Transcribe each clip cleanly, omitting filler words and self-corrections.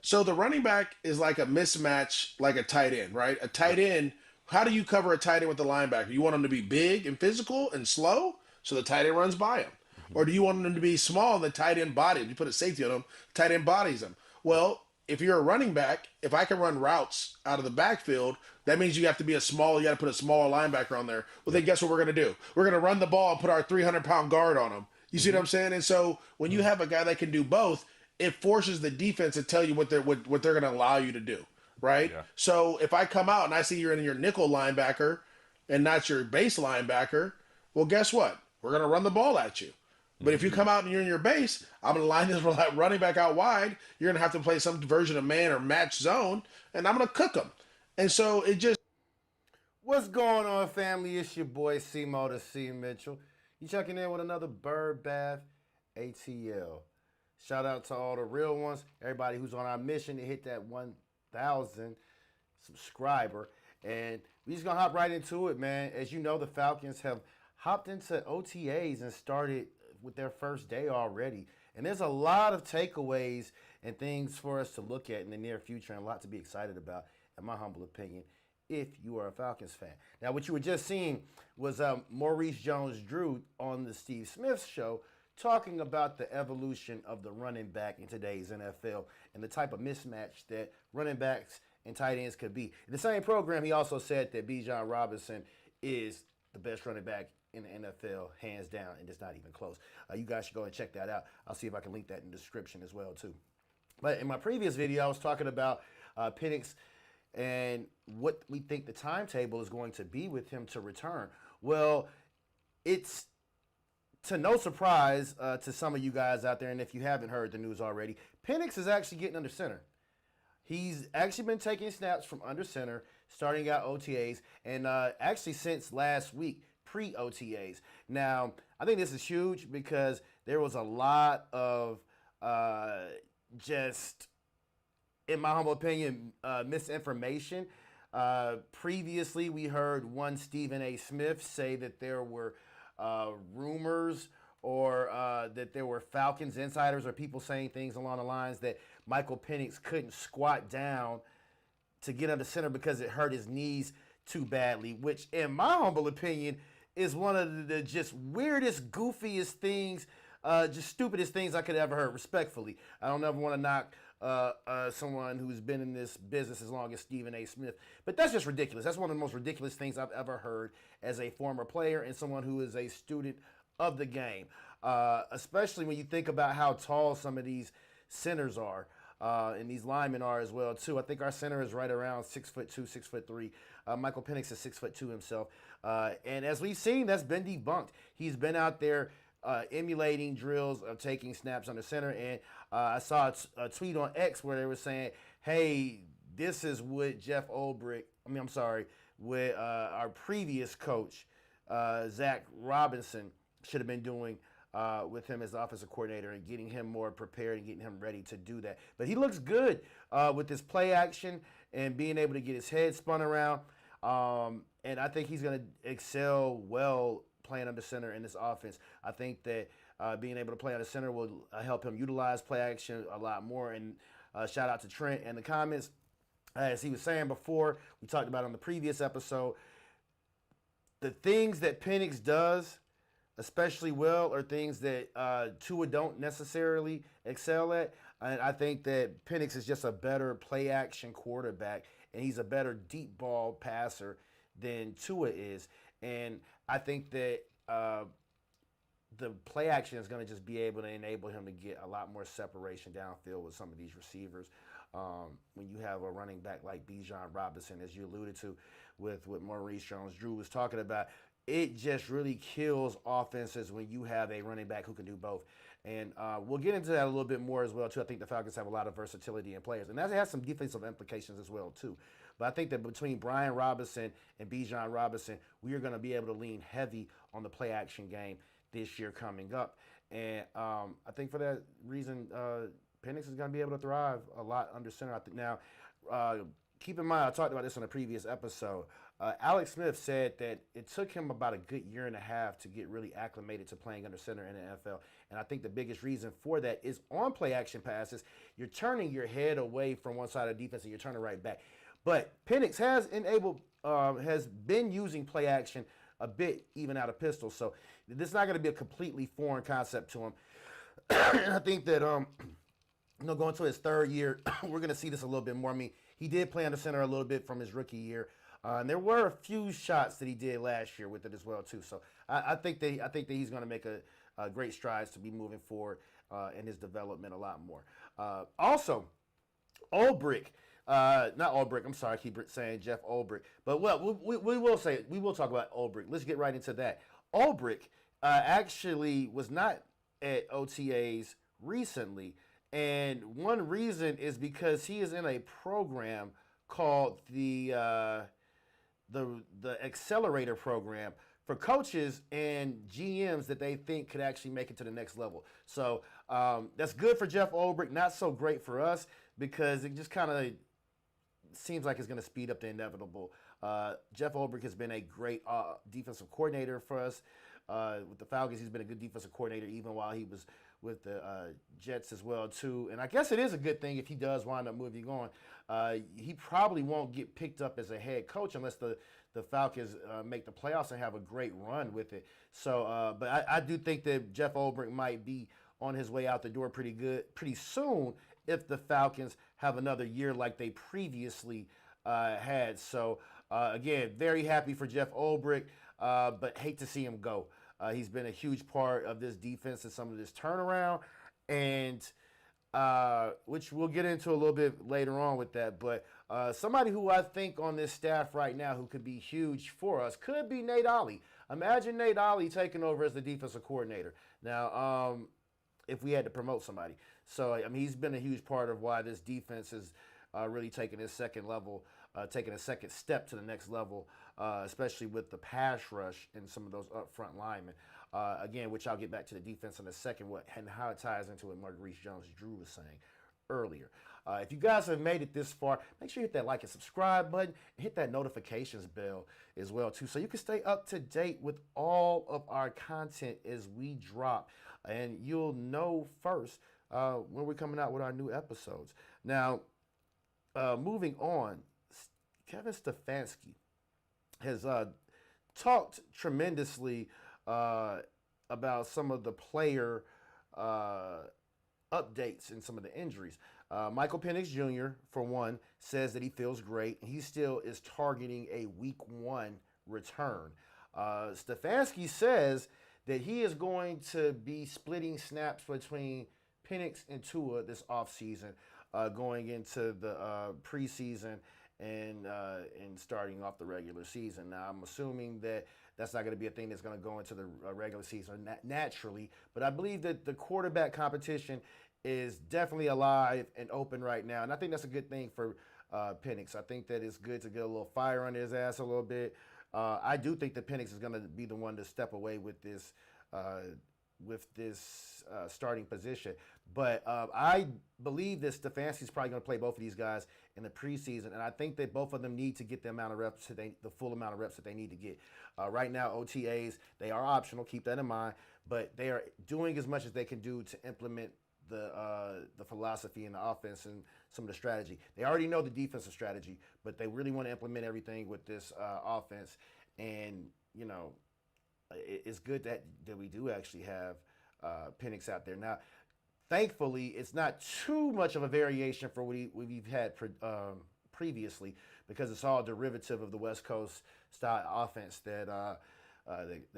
So the running back is like a mismatch, like a tight end, right? A tight end. How do you cover a tight end with the linebacker? You want him to be big and physical and slow, so the tight end runs by him, Hmm. or do you want him to be small and the tight end body him? You put a safety on him, tight end bodies him. Well, if you're a running back, if I can run routes out of the backfield, that means you have to be a small. You got to put a smaller linebacker on there. Well, Yep. then guess what we're gonna do? We're gonna run the ball and put our 300-pound guard on him. You see what Hmm. I'm saying? And so when you have a guy that can do both, it forces the defense to tell you what they're going to allow you to do, right? Yeah. So if I come out and I see you're in your nickel linebacker and not your base linebacker, well, guess what? We're going to run the ball at you. But if you Hmm. come out and you're in your base, I'm going to line this running back out wide. You're going to have to play some version of man or match zone, and I'm going to cook them. And so it just What's going on, family? It's your boy C-Mo the C Mitchell. You checking in with another Bird Bath ATL. Shout out to all the real ones, everybody who's on our mission to hit that 1,000 subscriber. And we just gonna hop right into it, man. As you know, the Falcons have hopped into OTAs and started with their first day already. And there's a lot of takeaways and things for us to look at in the near future and a lot to be excited about, in my humble opinion, if you are a Falcons fan. Now, what you were just seeing was Maurice Jones-Drew on the Steve Smith show talking about the evolution of the running back in today's NFL and the type of mismatch that running backs and tight ends could be. In the same program, he also said that Bijan Robinson is the best running back in the NFL, hands down, and it's not even close. You guys should go and check that out. I'll see if I can link that in the description as well, too. But in my previous video, I was talking about Penix and what we think the timetable is going to be with him to return. Well, it's to no surprise to some of you guys out there, and if you haven't heard the news already, Penix is actually getting under center. He's actually been taking snaps from under center, starting out OTAs, and actually since last week, pre OTAs. Now, I think this is huge because there was a lot of just, in my humble opinion, misinformation. Previously, we heard one Stephen A. Smith say that there were rumors or that there were Falcons insiders or people saying things along the lines that Michael Penix couldn't squat down to get under center because it hurt his knees too badly, which, in my humble opinion, is one of the just weirdest, goofiest things, just stupidest things I could ever heard. Respectfully, I don't ever want to knock someone who's been in this business as long as Stephen A. Smith, but that's just ridiculous. That's one of the most ridiculous things I've ever heard as a former player and someone who is a student of the game. Especially when you think about how tall some of these centers are. And these linemen are as well too. I think our center is right around 6'2", 6'3". Michael Penix is 6'2" himself, and as we've seen, that's been debunked. He's been out there emulating drills of taking snaps under center, and I saw a tweet on X where they were saying, "Hey, this is what Jeff Ulbrich. I'm sorry, with our previous coach, Zac Robinson, should have been doing." With him as the offensive coordinator and getting him more prepared and getting him ready to do that. But he looks good with his play action and being able to get his head spun around. And I think he's going to excel well playing under center in this offense. I think that being able to play under center will help him utilize play action a lot more. And shout out to Trent and the comments. As he was saying before, we talked about on the previous episode, the things that Penix does especially well are things that Tua don't necessarily excel at. And I think that Penix is just a better play action quarterback, and he's a better deep ball passer than Tua is. And I think that the play action is going to just be able to enable him to get a lot more separation downfield with some of these receivers. When you have a running back like Bijan Robinson, as you alluded to, with what Maurice Jones-Drew was talking about, it just really kills offenses when you have a running back who can do both. And we'll get into that a little bit more as well, too. I think the Falcons have a lot of versatility in players. And that has some defensive implications as well, too. But I think that between Brian Robinson and Bijan Robinson, we are going to be able to lean heavy on the play action game this year coming up. And I think for that reason, Penix is going to be able to thrive a lot under center. I think now, keep in mind, I talked about this on a previous episode. Alex Smith said that it took him about a good year and a half to get really acclimated to playing under center in the NFL. And I think the biggest reason for that is on play action passes, you're turning your head away from one side of the defense and you're turning right back. But Penix has been using play action a bit even out of pistol. So this is not going to be a completely foreign concept to him. And I think that going to his third year, we're going to see this a little bit more. I mean, he did play under center a little bit from his rookie year, and there were a few shots that he did last year with it as well too. So I think that he's going to make a great strides to be moving forward in his development a lot more. Also, Ulbrich. Not Ulbrich. I'm sorry, I keep saying Jeff Ulbrich. But we will talk about Ulbrich. Let's get right into that. Ulbrich actually was not at OTAs recently, and one reason is because he is in a program called the Accelerator program for coaches and GMs that they think could actually make it to the next level. So that's good for Jeff Ulbrich, not so great for us because it just kind of seems like it's going to speed up the inevitable. Jeff Ulbrich has been a great defensive coordinator for us. With the Falcons, he's been a good defensive coordinator even while he was with the Jets as well too. And I guess it is a good thing if he does wind up moving on. He probably won't get picked up as a head coach unless the Falcons make the playoffs and have a great run with it. So, but I do think that Jeff Ulbrich might be on his way out the door pretty soon if the Falcons have another year like they previously had. So, again, very happy for Jeff Ulbrich, but hate to see him go. He's been a huge part of this defense and some of this turnaround, and which we'll get into a little bit later on with that. But somebody who I think on this staff right now who could be huge for us could be Nate Ollie. Imagine Nate Ollie taking over as the defensive coordinator. Now, if we had to promote somebody. So, I mean, he's been a huge part of why this defense is really taking his second level, taking a second step to the next level, especially with the pass rush and some of those upfront linemen. Again, which I'll get back to the defense in a second, and how it ties into what Maurice Jones-Drew was saying earlier. If you guys have made it this far, make sure you hit that like and subscribe button and hit that notifications bell as well too, so you can stay up to date with all of our content as we drop, and you'll know first when we're coming out with our new episodes. Now, moving on, Kevin Stefanski has talked tremendously about some of the player updates and some of the injuries. Michael Penix Jr., for one, says that he feels great. He still is targeting a week 1 return. Stefanski says that he is going to be splitting snaps between Penix and Tua this offseason, going into the preseason and starting off the regular season. Now, I'm assuming that that's not going to be a thing that's going to go into the regular season naturally, but I believe that the quarterback competition is definitely alive and open right now, and I think that's a good thing for Penix. I think that it's good to get a little fire under his ass a little bit. I do think that Penix is going to be the one to step away with this starting position. But I believe that Stefanski's probably going to play both of these guys in the preseason, and I think that both of them need to get the amount of reps the full amount of reps that they need to get. Right now, OTAs, they are optional. Keep that in mind, but they are doing as much as they can do to implement the philosophy and the offense and some of the strategy. They already know the defensive strategy, but they really want to implement everything with this offense. And it's good that we do actually have Penix out there now. Thankfully, it's not too much of a variation for what we've had previously, because it's all derivative of the West Coast style offense that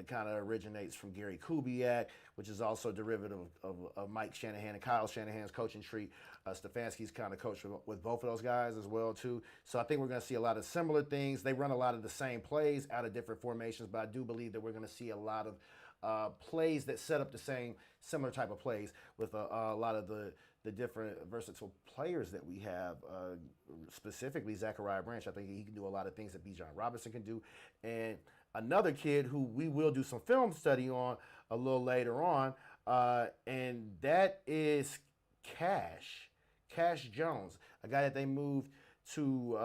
kind of originates from Gary Kubiak, which is also derivative of Mike Shanahan and Kyle Shanahan's coaching tree. Stefanski's kind of coached with both of those guys as well too. So I think we're going to see a lot of similar things. They run a lot of the same plays out of different formations, but I do believe that we're going to see a lot of plays that set up the similar type of plays with a lot of the different versatile players that we have, specifically Zac Branch. I think he can do a lot of things that Bijan Robinson can do. And another kid who we will do some film study on a little later on, and that is Cash Jones, a guy that they moved to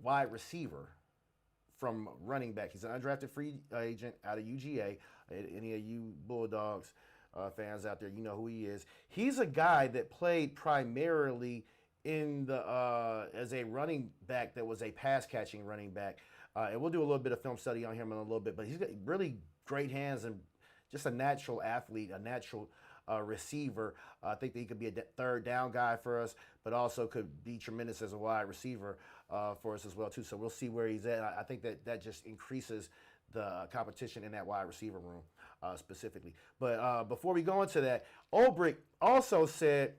wide receiver from running back. He's an undrafted free agent out of UGA. Any of you Bulldogs fans out there, you know who he is. He's a guy that played primarily in the as a running back that was a pass catching running back. And we'll do a little bit of film study on him in a little bit, but he's got really great hands and just a natural athlete, a natural receiver. I think that he could be a third down guy for us, but also could be tremendous as a wide receiver for us as well too. So we'll see where he's at. I think that just increases the competition in that wide receiver room specifically. But before we go into that, Ulbrich also said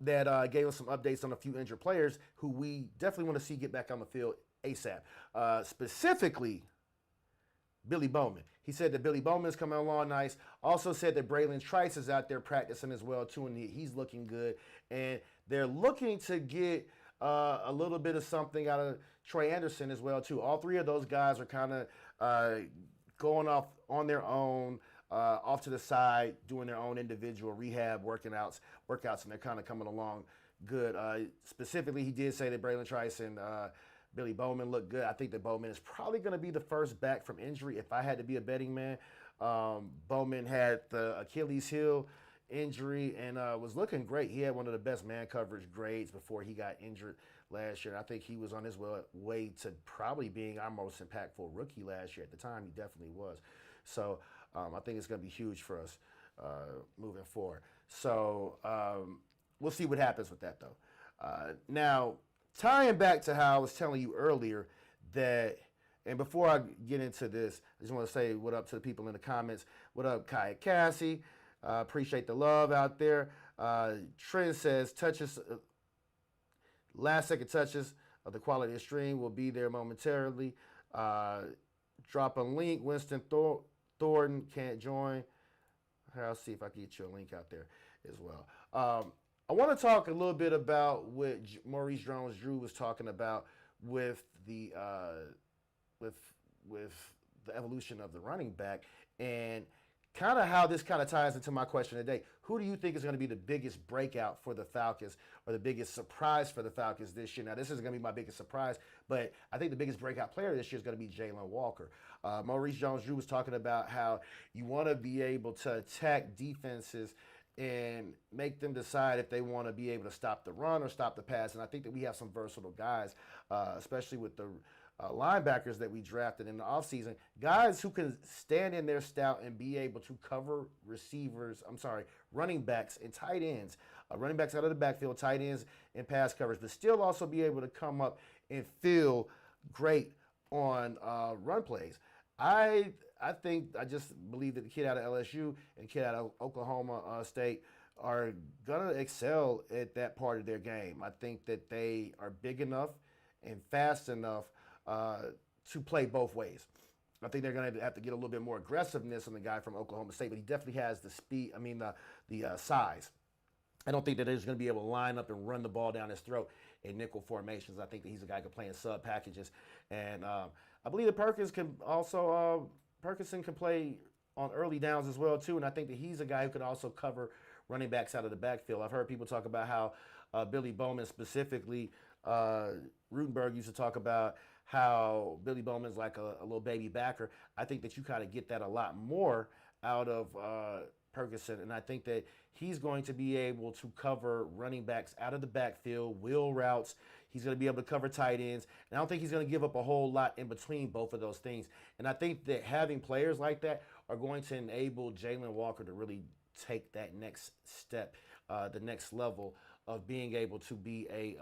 that gave us some updates on a few injured players who we definitely want to see get back on the field ASAP. Specifically, Billy Bowman. He said that Billy Bowman is coming along nice. Also said that Bralen Trice is out there practicing as well too, and he's looking good. And they're looking to get a little bit of something out of Troy Andersen as well too. All three of those guys are kind of going off on their own, off to the side, doing their own individual rehab workouts, and they're kind of coming along good. Specifically, he did say that Bralen Trice and Billy Bowman looked good. I think that Bowman is probably going to be the first back from injury if I had to be a betting man. Bowman had the Achilles heel injury and was looking great. He had one of the best man coverage grades before he got injured last year. And I think he was on his way to probably being our most impactful rookie last year. At the time, he definitely was. So I think it's going to be huge for us moving forward. So we'll see what happens with that, though. Now, tying back to how I was telling you earlier that, and before I get into this, I just want to say what up to the people in the comments. What up, Kai Cassie? Appreciate the love out there. Trent says, touches, last second touches of the quality of stream will be there momentarily. Drop a link. Winston Thornton can't join. I'll see if I can get you a link out there as well. I want to talk a little bit about what Maurice Jones-Drew was talking about with the the evolution of the running back and kind of how this kind of ties into my question today. Who do you think is going to be the biggest breakout for the Falcons or the biggest surprise for the Falcons this year? Now, this isn't going to be my biggest surprise, but I think the biggest breakout player this year is going to be Jalen Walker. Maurice Jones-Drew was talking about how you want to be able to attack defenses and make them decide if they want to be able to stop the run or stop the pass. And I think that we have some versatile guys, especially with the linebackers that we drafted in the offseason, guys who can stand in their stout and be able to cover running backs and tight ends, running backs out of the backfield, tight ends and pass coverage, but still also be able to come up and feel great on run plays. I just believe that the kid out of LSU and kid out of Oklahoma State are going to excel at that part of their game. I think that they are big enough and fast enough to play both ways. I think they're going to have to get a little bit more aggressiveness on the guy from Oklahoma State, but he definitely has the speed, the size. I don't think that he's going to be able to line up and run the ball down his throat in nickel formations. I think that he's a guy who can play in sub packages. And I believe that Perkinson can play on early downs as well, too. And I think that he's a guy who can also cover running backs out of the backfield. I've heard people talk about how Billy Bowman specifically, Rutenberg used to talk about how Billy Bowman's like a little baby backer. I think that you kind of get that a lot more out of Perkinson, and I think that he's going to be able to cover running backs out of the backfield, wheel routes. He's going to be able to cover tight ends, and I don't think he's going to give up a whole lot in between both of those things. And I think that having players like that are going to enable Jalen Walker to really take that next step, the next level of being able to be a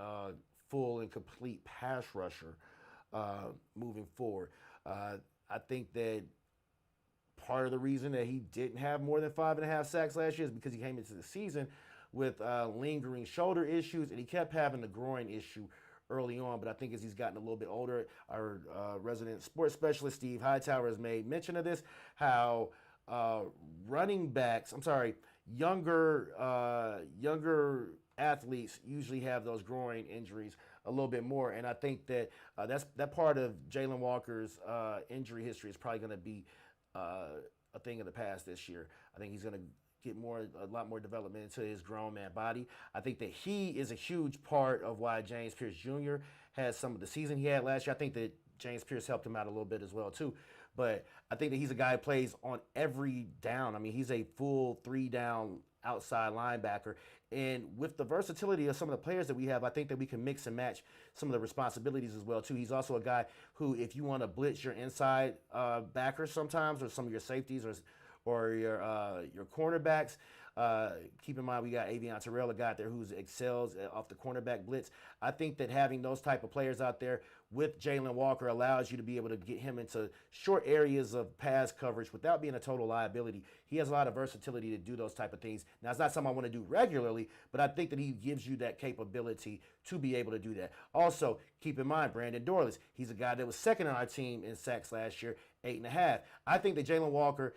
full and complete pass rusher moving forward. I think that part of the reason that he didn't have more than 5.5 sacks last year is because he came into the season with lingering shoulder issues, and he kept having the groin issue early on. But I think as he's gotten a little bit older, our resident sports specialist, Steve Hightower, has made mention of this, how younger athletes usually have those groin injuries a little bit more. And I think that that part of Jalen Walker's injury history is probably going to be a thing of the past this year. I think he's going to get a lot more development into his grown man body. I think that he is a huge part of why James Pierce Jr. has some of the season he had last year. I think that James Pierce helped him out a little bit as well too. But I think that he's a guy who plays on every down. I mean, he's a full 3-down outside linebacker. And with the versatility of some of the players that we have, I think that we can mix and match some of the responsibilities as well too. He's also a guy who, if you want to blitz your inside backers sometimes, or some of your safeties, or your cornerbacks. Keep in mind we got Avion Terrell, a guy out there who excels off the cornerback blitz. I think that having those type of players out there with Jalen Walker allows you to be able to get him into short areas of pass coverage without being a total liability. He has a lot of versatility to do those type of things. Now, it's not something I want to do regularly, but I think that he gives you that capability to be able to do that. Also, keep in mind, Brandon Dorless, he's a guy that was second on our team in sacks last year, 8.5. I think that Jalen Walker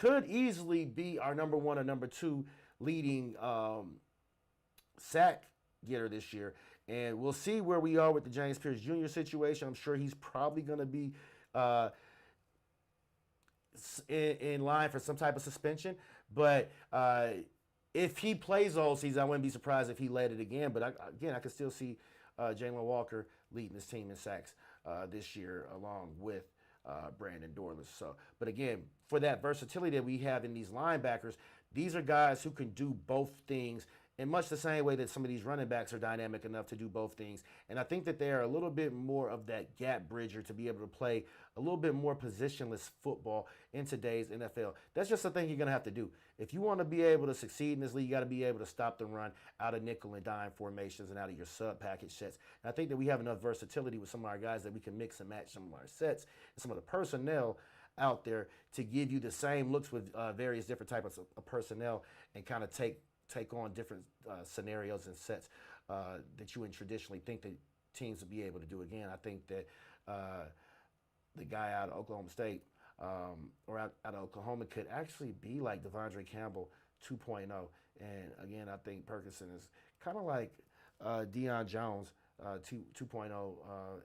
could easily be our number one or number two leading sack getter this year. And we'll see where we are with the James Pierce Jr. situation. I'm sure he's probably going to be in line for some type of suspension. But if he plays all season, I wouldn't be surprised if he led it again. But I could still see Jalen Walker leading this team in sacks this year, along with Brandon Dorless. So, but again, for that versatility that we have in these linebackers, these are guys who can do both things in much the same way that some of these running backs are dynamic enough to do both things. And I think that they are a little bit more of that gap bridger to be able to play a little bit more positionless football in today's NFL. That's just the thing you're going to have to do. If you want to be able to succeed in this league, you got to be able to stop the run out of nickel and dime formations and out of your sub package sets. And I think that we have enough versatility with some of our guys that we can mix and match some of our sets and some of the personnel out there to give you the same looks with various different types of personnel, and kind of take on different scenarios and sets that you would traditionally think that teams would be able to do. Again, I think that the guy out of Oklahoma State or out of Oklahoma could actually be like Devondre Campbell 2.0. And again, I think Perkinson is kind of like Deion Jones 2.0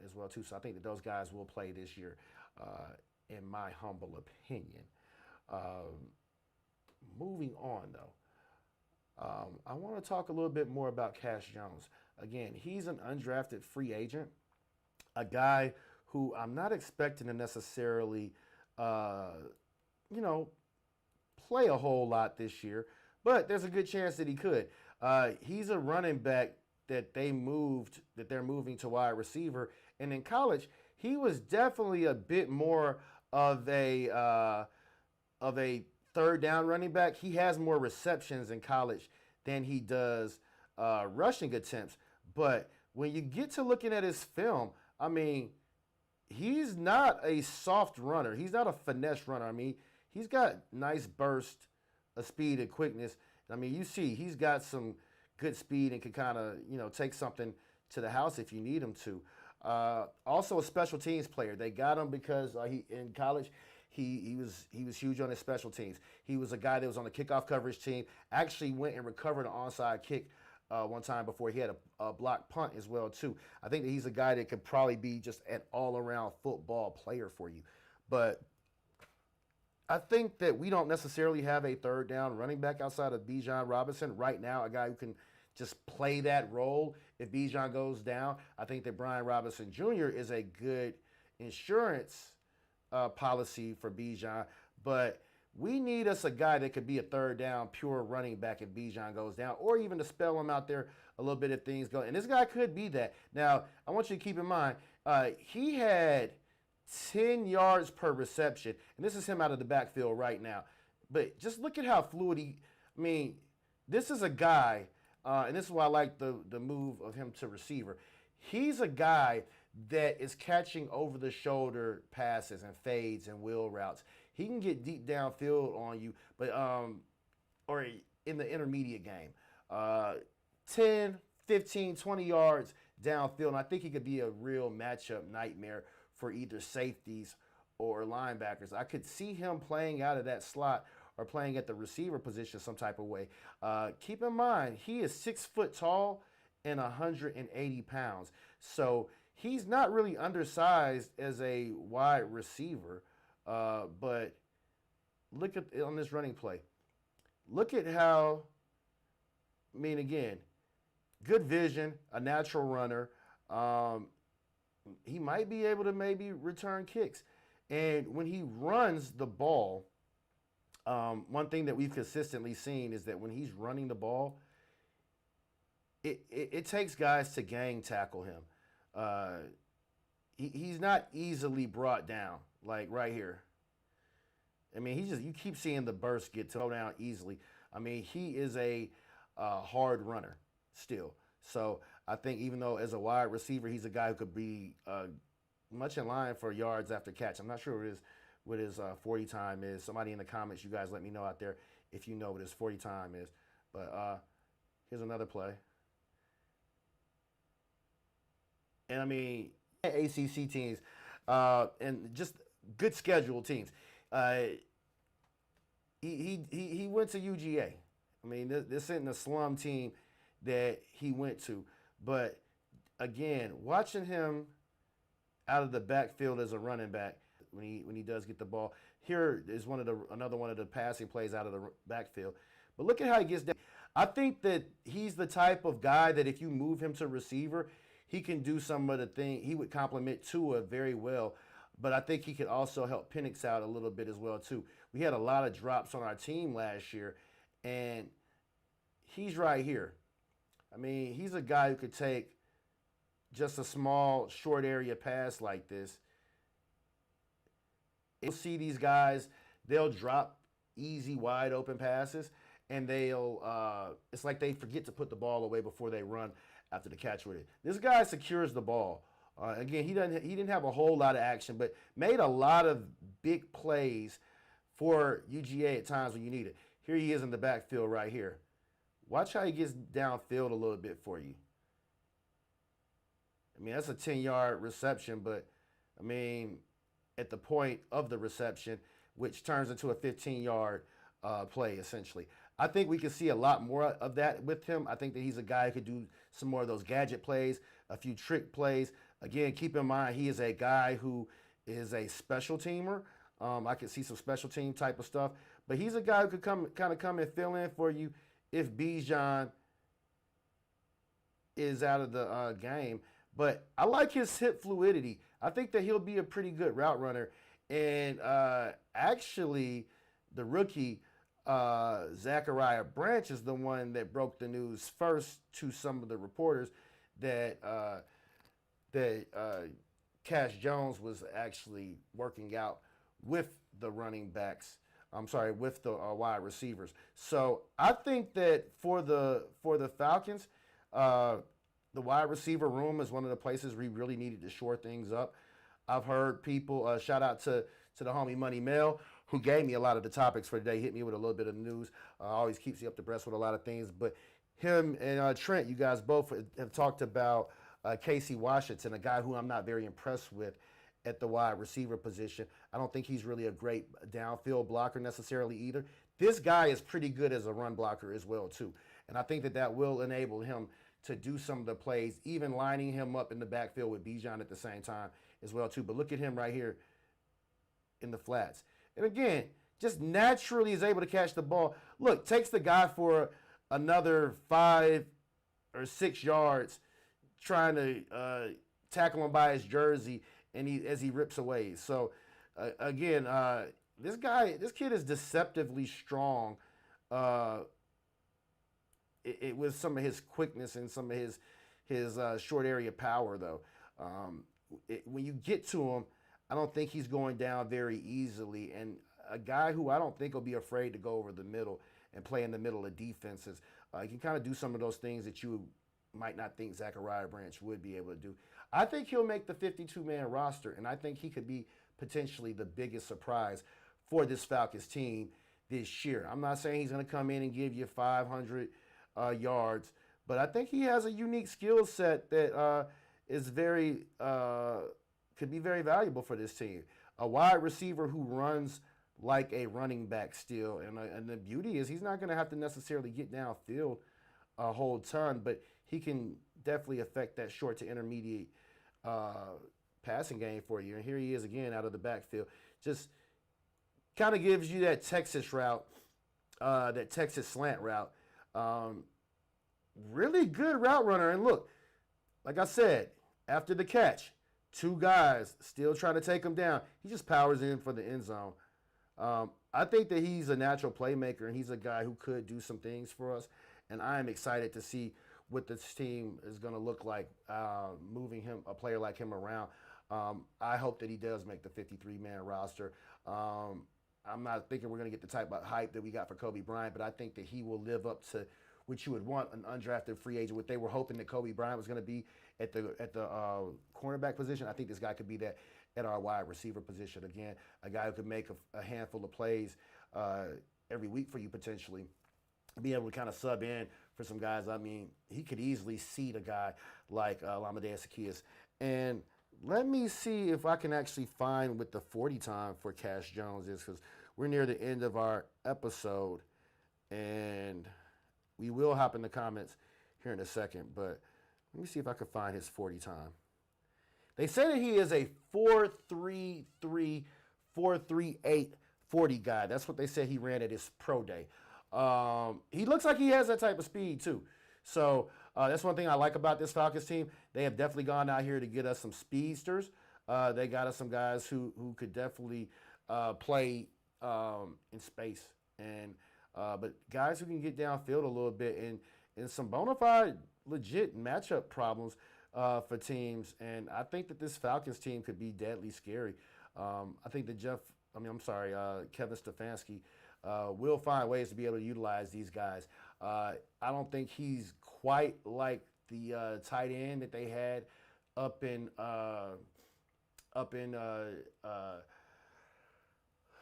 as well too. So I think that those guys will play this year, in my humble opinion. Moving on though. I want to talk a little bit more about Cash Jones. Again, he's an undrafted free agent, a guy who I'm not expecting to necessarily, play a whole lot this year, but there's a good chance that he could. He's a running back that they're moving to wide receiver, and in college, he was definitely a bit more of a third down running back. He has more receptions in college than he does rushing attempts. But when you get to looking at his film, I mean, he's not a soft runner. He's not a finesse runner. I mean, he's got nice burst of speed and quickness. I mean, you see he's got some good speed and can kind of, take something to the house if you need him to. Also a special teams player. They got him because he in college he was huge on his special teams. He was a guy that was on the kickoff coverage team. Actually went and recovered an onside kick one time before. He had a blocked punt as well too. I think that he's a guy that could probably be just an all-around football player for you. But I think that we don't necessarily have a third down running back outside of Bijan Robinson right now, a guy who can just play that role if Bijan goes down. I think that Brian Robinson Jr. is a good insurance policy for Bijan, but we need us a guy that could be a third down pure running back if Bijan goes down, or even to spell him out there a little bit if things go. And this guy could be that. Now, I want you to keep in mind, he had 10 yards per reception, and this is him out of the backfield right now. But just look at how fluid this is a guy, and this is why I like the move of him to receiver. He's a guy that is catching over the shoulder passes and fades and wheel routes. He can get deep downfield on you, but or in the intermediate game. 10, 15, 20 yards downfield. And I think he could be a real matchup nightmare for either safeties or linebackers. I could see him playing out of that slot or playing at the receiver position some type of way. Keep in mind, he is 6 foot tall and 180 pounds. So he's not really undersized as a wide receiver, but look at on this running play. look at how, I mean, again, good vision, a natural runner. Um, he might be able to maybe return kicks. And when he runs the ball, one thing that we've consistently seen is that when he's running the ball, it takes guys to gang tackle him. Uh, he's not easily brought down, like right here. I mean, you keep seeing the burst get thrown down easily. I mean, he is a hard runner still. So I think even though as a wide receiver, he's a guy who could be much in line for yards after catch. I'm not sure what his 40 time is. Somebody in the comments, you guys let me know out there if you know what his 40 time is. But here's another play. And I mean, ACC teams and just good scheduled teams. Uh, he went to UGA. I mean, this isn't a slum team that he went to. But again, watching him out of the backfield as a running back when he does get the ball. Here is another one of the passing plays out of the backfield. But look at how he gets down. I think that he's the type of guy that if you move him to receiver, he can do some of the things. He would complement Tua very well. But I think he could also help Penix out a little bit as well too. We had a lot of drops on our team last year, and he's right here. I mean, he's a guy who could take just a small, short area pass like this. You'll see these guys, they'll drop easy, wide open passes, and it's like they forget to put the ball away before they run after the catch with it. This guy secures the ball. Again, he didn't have a whole lot of action, but made a lot of big plays for UGA at times when you need it. Here he is in the backfield right here. Watch how he gets downfield a little bit for you. I mean, that's a 10-yard reception, but, I mean, at the point of the reception, which turns into a 15-yard play, essentially. I think we can see a lot more of that with him. I think that he's a guy who could do some more of those gadget plays, a few trick plays. Again, keep in mind, he is a guy who is a special teamer. I could see some special team type of stuff. But he's a guy who could come and fill in for you if Bijan is out of the game. But I like his hip fluidity. I think that he'll be a pretty good route runner. And actually, the rookie, Zac Branch, is the one that broke the news first to some of the reporters that Cash Jones was actually working out with the running backs. With the wide receivers. So I think that for the Falcons, the wide receiver room is one of the places we really needed to shore things up. I've heard people, shout out to the homie Money Mel, who gave me a lot of the topics for today, hit me with a little bit of news, always keeps you up to breast with a lot of things. But him and Trent, you guys both have talked about Casey Washington, a guy who I'm not very impressed with at the wide receiver position. I don't think he's really a great downfield blocker necessarily either. This guy is pretty good as a run blocker as well too. And I think that will enable him to do some of the plays, even lining him up in the backfield with Bijan at the same time as well too. But look at him right here in the flats. And again, just naturally is able to catch the ball. Look, takes the guy for another 5 or 6 yards trying to tackle him by his jersey and as he rips away. So again, this kid is deceptively strong with some of his quickness and some of his short area power, though. When you get to him, I don't think he's going down very easily. And a guy who I don't think will be afraid to go over the middle and play in the middle of defenses. He can kind of do some of those things that you might not think Zac Branch would be able to do. I think he'll make the 52-man roster, and I think he could be potentially the biggest surprise for this Falcons team this year. I'm not saying he's going to come in and give you 500 yards, but I think he has a unique skill set that is could be very valuable for this team. A wide receiver who runs like a running back still, and the beauty is he's not going to have to necessarily get downfield a whole ton, but he can definitely affect that short to intermediate passing game for you. And here he is again out of the backfield. Just kind of gives you that Texas route that Texas slant route. Um, Really good route runner. And look, like I said, after the catch, two guys still trying to take him down. He just powers in for the end zone. I think that he's a natural playmaker, and he's a guy who could do some things for us. And I am excited to see what this team is going to look like moving him, a player like him around. I hope that he does make the 53-man roster. I'm not thinking we're going to get the type of hype that we got for Kobe Bryant, but I think that he will live up to what you would want an undrafted free agent. What they were hoping that Kobe Bryant was going to be at the cornerback position. I think this guy could be that at our wide receiver position. Again, a guy who could make a handful of plays every week for you potentially. Be able to kind of sub in for some guys. I mean, he could easily seat a guy like Lamadea Zaccheaus. And let me see if I can actually find what the 40 time for Cash Jones is, because we're near the end of our episode. And we will hop in the comments here in a second, but let me see if I can find his 40 time. They say that he is a 4.33, 4.38 40 guy. That's what they said he ran at his pro day. He looks like he has that type of speed too. So that's one thing I like about this Falcons team. They have definitely gone out here to get us some speedsters. They got us some guys who could definitely play in space, and but guys who can get downfield a little bit, and some bona fide legit matchup problems for teams. And I think that this Falcons team could be deadly scary. I think that Kevin Stefanski will find ways to be able to utilize these guys. I don't think he's quite like the tight end that they had up in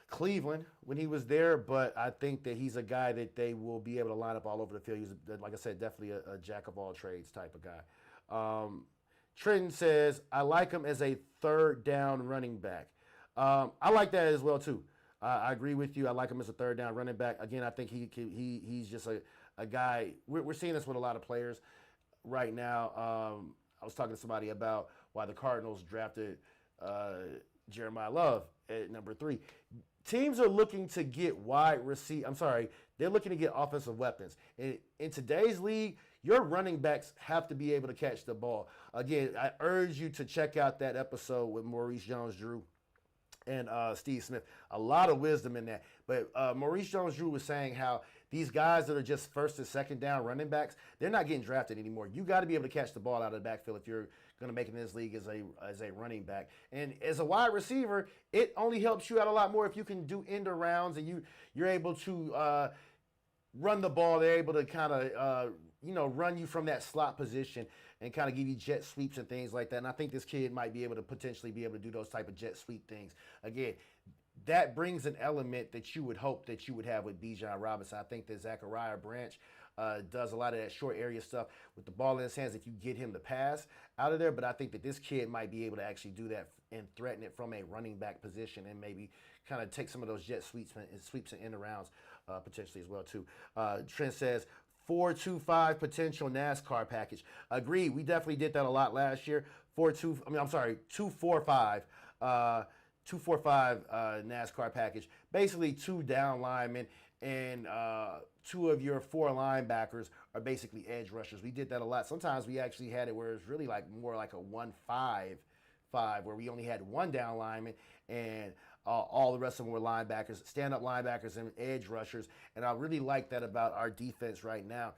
Cleveland when he was there, but I think that he's a guy that they will be able to line up all over the field. He's, like I said, definitely a jack of all trades type of guy. Trenton says, I like him as a third down running back. I like that as well, too. I agree with you. I like him as a third down running back. Again, I think he's just a guy. We're seeing this with a lot of players right now. I was talking to somebody about why the Cardinals drafted Jeremiah Love at number 3. Teams are looking to get they're looking to get offensive weapons. In today's league, your running backs have to be able to catch the ball. Again, I urge you to check out that episode with Maurice Jones-Drew and Steve Smith. A lot of wisdom in that. But Maurice Jones-Drew was saying how these guys that are just first and second down running backs, they're not getting drafted anymore. You got to be able to catch the ball out of the backfield if you're going to make it in this league as a running back. And as a wide receiver, it only helps you out a lot more if you can do end arounds and you're able to run the ball. They're able to kind of run you from that slot position and kind of give you jet sweeps and things like that. And I think this kid might be able to potentially be able to do those type of jet sweep things. Again, that brings an element that you would hope that you would have with Bijan Robinson. I think that Zac Branch does a lot of that short area stuff with the ball in his hands if you get him to pass out of there. But I think that this kid might be able to actually do that and threaten it from a running back position and maybe kind of take some of those jet sweeps and end arounds potentially as well too. Trent says 4.25 potential NASCAR package. Agreed. We definitely did that a lot last year. 2.45. 2.45 NASCAR package. Basically, 2 down linemen and 2 of your 4 linebackers are basically edge rushers. We did that a lot. Sometimes we actually had it where it's really more like a 1-5-5, where we only had 1 down lineman and all the rest of them were linebackers, stand-up linebackers and edge rushers. And I really like that about our defense right now.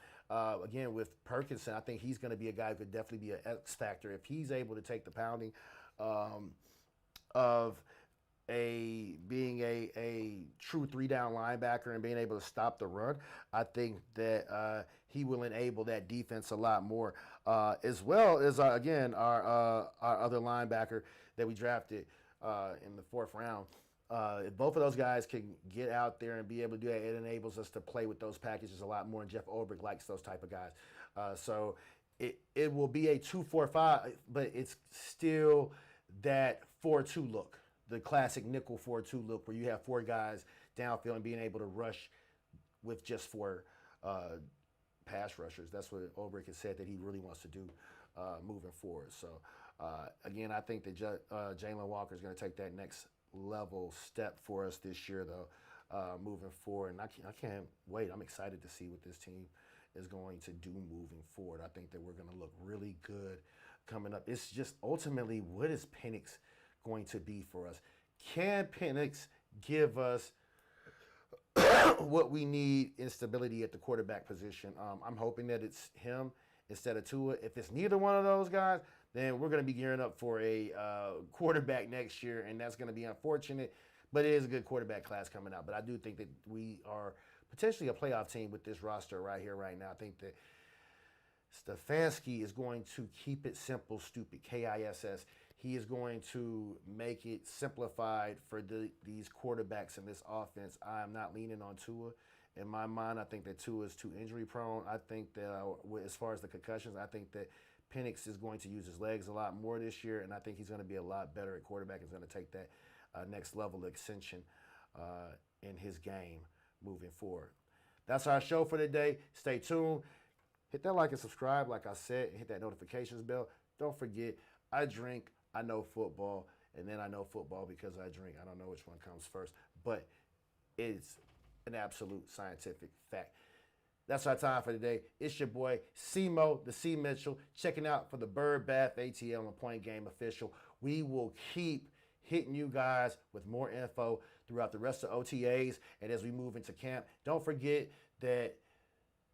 Again, with Perkinson, I think he's going to be a guy who could definitely be an X factor if he's able to take the pounding of being a true 3-down linebacker and being able to stop the run. I think that he will enable that defense a lot more, as well as again our other linebacker that we drafted in the 4th round. If both of those guys can get out there and be able to do that, it enables us to play with those packages a lot more. And Jeff Ulbrich likes those type of guys. So it will be a 2-4-5, but it's still that 4-2 look. The classic nickel 4-2 look where you have 4 guys downfield and being able to rush with just 4 pass rushers. That's what Ulbrich has said that he really wants to do moving forward. So, again, I think that Jalen Walker is going to take that next level step for us this year, though. moving forward. And I can't wait. I'm excited to see what this team is going to do moving forward. I think that we're going to look really good coming up. It's just ultimately, what is Penix going to be for us? Can Penix give us what we need in stability at the quarterback position? I'm hoping that it's him instead of Tua. If it's neither one of those guys, then we're going to be gearing up for a quarterback next year, and that's going to be unfortunate. But it is a good quarterback class coming out. But I do think that we are potentially a playoff team with this roster right here, right now. I think that Stefanski is going to keep it simple, stupid, KISS. He is going to make it simplified for these quarterbacks in this offense. I am not leaning on Tua. In my mind, I think that Tua is too injury prone. I think that as far as the concussions, I think that Penix is going to use his legs a lot more this year, and I think he's going to be a lot better at quarterback. He's going to take that next level extension in his game moving forward. That's our show for today. Stay tuned. Hit that like and subscribe, like I said, and hit that notifications bell. Don't forget, I drink, I know football, and then I know football because I drink. I don't know which one comes first, but it's an absolute scientific fact. That's our time for today. It's your boy, C-Mo, the C Mitchell, checking out for the Bird Bath ATL and Point Game Official. We will keep hitting you guys with more info throughout the rest of OTAs and as we move into camp. Don't forget that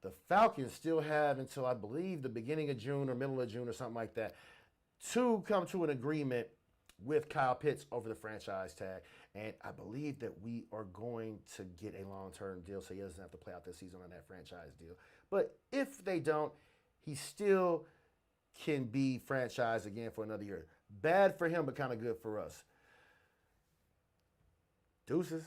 the Falcons still have until, I believe, the beginning of June or middle of June or something like that to come to an agreement with Kyle Pitts over the franchise tag. And I believe that we are going to get a long-term deal so he doesn't have to play out this season on that franchise deal. But if they don't, he still can be franchised again for another year. Bad for him, but kind of good for us. Deuces.